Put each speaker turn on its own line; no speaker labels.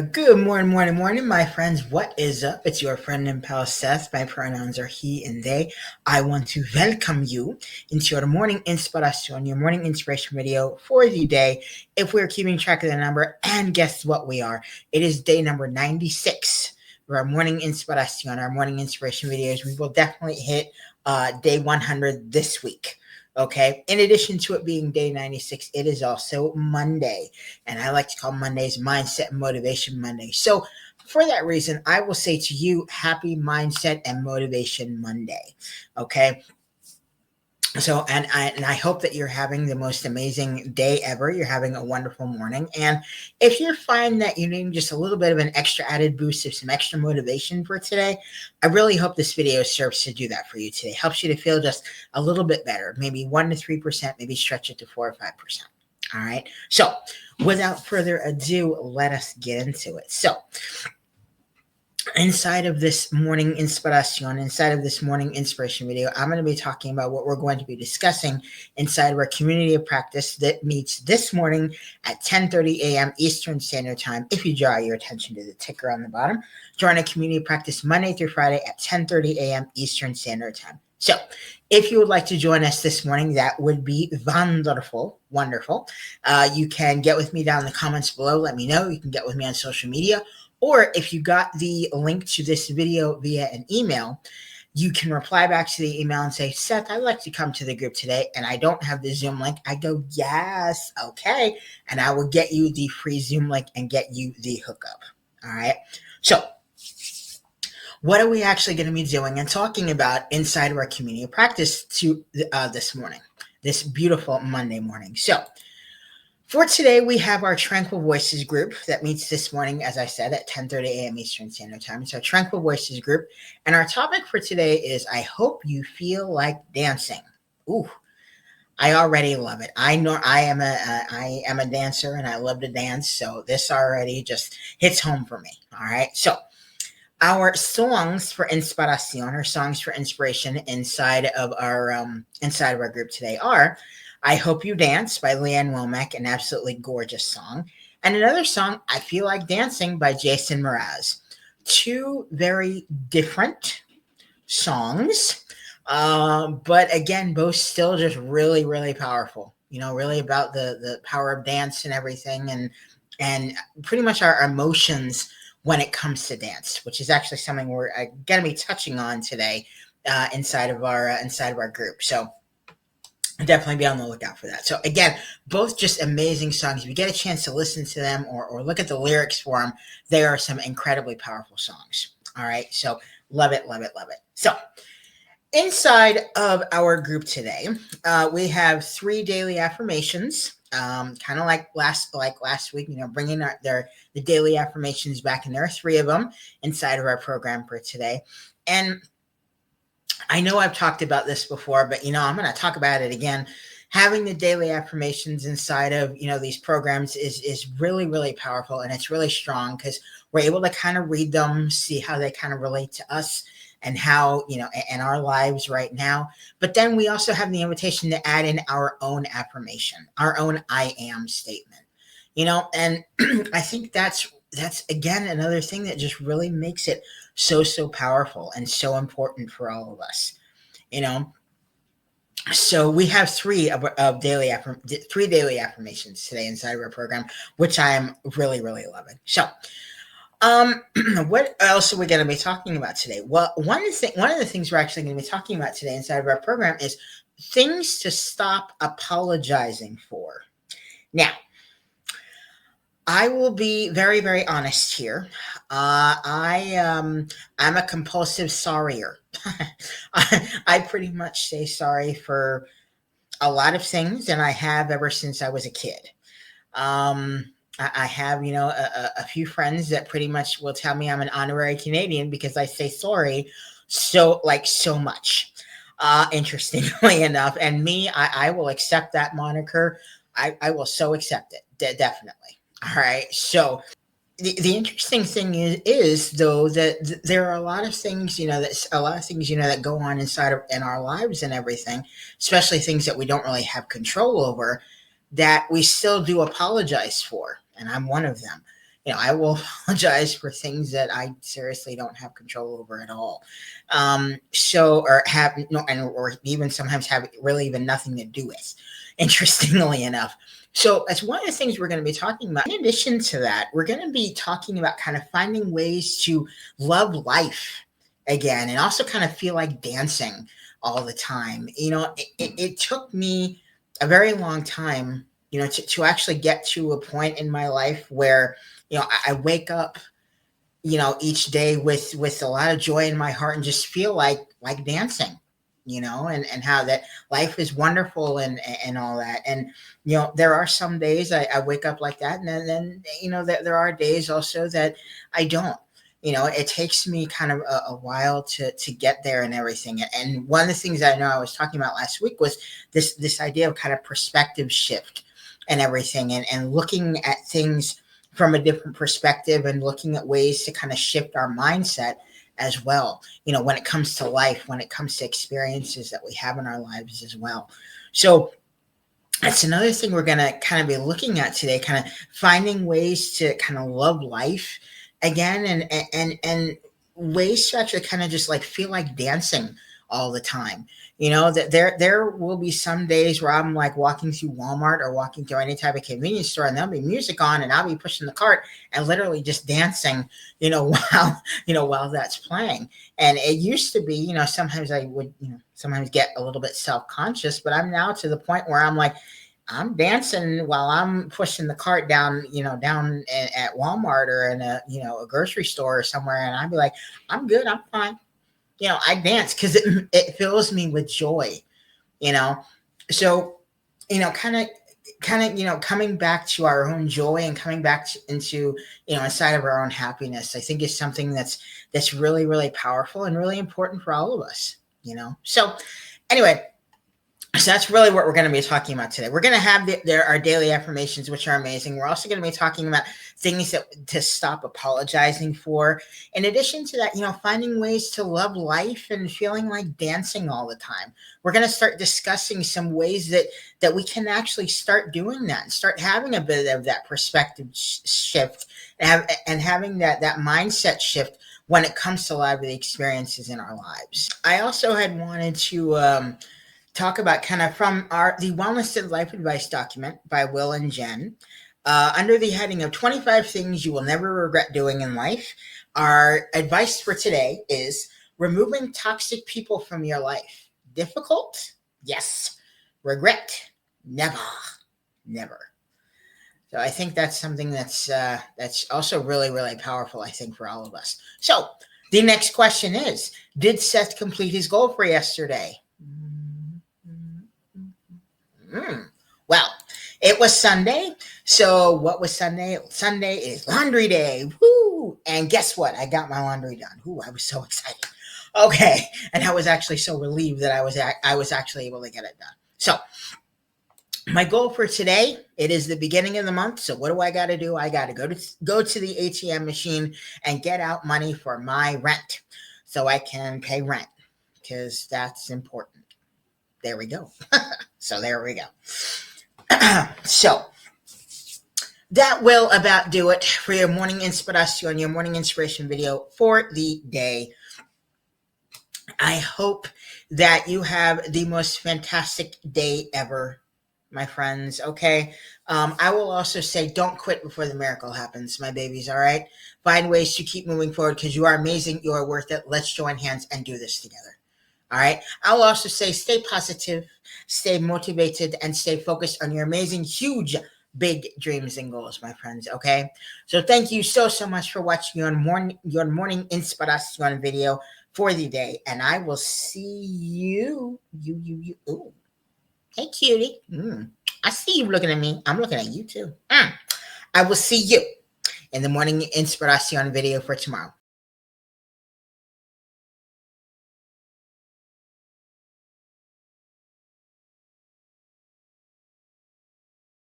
Good morning, my friends. What is up? It's your friend and pal Seth. My pronouns are he and they. I want to welcome you into your morning inspiration, your morning inspiration video for the day. If we're keeping track of the number, and guess what we are? It is day number 96 for our morning inspiration, our morning inspiration videos. We will definitely hit day 100 this week. Okay. In addition to it being day 96, it is also Monday. And I like to call Mondays Mindset and Motivation Monday. So for that reason, I will say to you, happy Mindset and Motivation Monday. Okay. So, and I hope that you're having the most amazing day ever. You're having a wonderful morning. And if you find that you need just a little bit of an extra added boost of some extra motivation for today, I really hope this video serves to do that for you today. Helps you to feel just a little bit better, maybe 1 to 3%, maybe stretch it to 4 or 5%. All right. So without further ado, let us get into it. So inside of this morning inspiration, inside of this morning inspiration video, I'm going to be talking about what we're going to be discussing inside of our community of practice that meets this morning at 10:30 a.m. Eastern Standard Time. If you draw your attention to the ticker on the bottom, join a community of practice Monday through Friday at 10:30 a.m. Eastern Standard Time. So if you would like to join us this morning, that would be wonderful. You can get with me down in the comments below. Let me know. You can get with me on social media. Or if you got the link to this video via an email, you can reply back to the email and say, Seth, I'd like to come to the group today and I don't have the Zoom link. I go, yes, okay. And I will get you the free Zoom link and get you the hookup. All right. So what are we actually going to be doing and talking about inside of our community of practice this morning, this beautiful Monday morning? So for today, we have our Tranquil Voices group that meets this morning, as I said, at 10:30 a.m. Eastern Standard Time. It's our Tranquil Voices group. And our topic for today is, I hope you feel like dancing. Ooh, I already love it. I know I am a dancer and I love to dance. So this already just hits home for me. All right. So our songs for inspiration, or songs for inspiration inside of our group today are I Hope You Dance by Leanne Womack, an absolutely gorgeous song. And another song, I Feel Like Dancing by Jason Mraz. Two very different songs, but again, both still just really, really powerful. You know, really about the power of dance and everything, and pretty much our emotions when it comes to dance, which is actually something we're going to be touching on today inside of our group. So definitely be on the lookout for that. So again, both just amazing songs. If you get a chance to listen to them or look at the lyrics for them, they are some incredibly powerful songs. All right. So love it. So inside of our group today, we have 3 daily affirmations. Kind of like last week, you know, bringing the daily affirmations back, and there are 3 of them inside of our program for today. And I know I've talked about this before, but, you know, I'm going to talk about it again. Having the daily affirmations inside of, you know, these programs is really, really powerful. And it's really strong because we're able to kind of read them, see how they kind of relate to us and how, you know, in our lives right now. But then we also have the invitation to add in our own affirmation, our own I am statement, you know, and I think that's again another thing that just really makes it so powerful and so important for all of us, you know. So we have 3 daily affirmations today inside of our program, which I am really, really loving. So what else are we going to be talking about today? Well, one of the things we're actually going to be talking about today inside of our program is things to stop apologizing for. Now, I will be very, very honest here. I'm a compulsive sorrier. I pretty much say sorry for a lot of things, and I have ever since I was a kid. I have, you know, a few friends that pretty much will tell me I'm an honorary Canadian because I say sorry so much. Interestingly enough, and me, I will accept that moniker. I will so accept it, definitely. All right. So the interesting thing is though that there are a lot of things, you know, that go on in our lives and everything, especially things that we don't really have control over, that we still do apologize for, and I'm one of them. I will apologize for things that I seriously don't have control over at all. Or have no, and or even sometimes have really even nothing to do with. Interestingly enough. So, as one of the things we're going to be talking about, in addition to that, we're going to be talking about kind of finding ways to love life again and also kind of feel like dancing all the time. It took me a very long time, to actually get to a point in my life where, I wake up, each day with a lot of joy in my heart and just feel like dancing, and how that life is wonderful and all that. And, there are some days I wake up like that. And then there are days also that I don't. It takes me kind of a while to get there and everything. And one of the things I know I was talking about last week was this idea of kind of perspective shift and everything, and looking at things from a different perspective and looking at ways to kind of shift our mindset as well, when it comes to life, when it comes to experiences that we have in our lives as well. So that's another thing we're going to kind of be looking at today, kind of finding ways to kind of love life again, and ways to actually kind of just like feel like dancing all the time. That there will be some days where I'm like walking through Walmart or walking through any type of convenience store, and there'll be music on, and I'll be pushing the cart and literally just dancing, while that's playing. And it used to be, sometimes I would, sometimes get a little bit self-conscious, but I'm now to the point where I'm like, I'm dancing while I'm pushing the cart down at Walmart or in a grocery store or somewhere, and I'd be like, I'm good, I'm fine. I dance because it fills me with joy, So, coming back to our own joy and coming back into, inside of our own happiness, I think is something that's really, really powerful and really important for all of us, So anyway, so that's really what we're going to be talking about today. We're going to have our daily affirmations, which are amazing. We're also going to be talking about things to stop apologizing for. In addition to that, finding ways to love life and feeling like dancing all the time. We're going to start discussing some ways that we can actually start doing that and start having a bit of that perspective shift and having that mindset shift when it comes to a lot of the experiences in our lives. I also had wanted to talk about kind of from the Wellness and Life Advice document by Will and Jen, under the heading of 25 things you will never regret doing in life. Our advice for today is removing toxic people from your life. Difficult? Yes. Regret? Never. Never. So I think that's something that's also really, really powerful, I think, for all of us. So the next question is, did Seth complete his goal for yesterday? Well, it was Sunday. So what was Sunday? Sunday is laundry day. Woo! And guess what? I got my laundry done. Ooh, I was so excited. Okay. And I was actually so relieved that I was actually able to get it done. So my goal for today, it is the beginning of the month. So what do I got to do? I got to go to the ATM machine and get out money for my rent so I can pay rent, because that's important. There we go. So there we go. So that will about do it for your morning inspiration, your morning inspiration video for the day. I hope that you have the most fantastic day ever, my friends. Okay. I will also say, don't quit before the miracle happens, my babies. All right. Find ways to keep moving forward because you are amazing. You are worth it. Let's join hands and do this together. All right. I'll also say, stay positive, stay motivated, and stay focused on your amazing, huge, big dreams and goals, my friends. Okay. So thank you so much for watching your morning inspiration video for the day. And I will see you. Ooh. Hey, cutie. I see you looking at me. I'm looking at you too. I will see you in the morning inspiration video for tomorrow.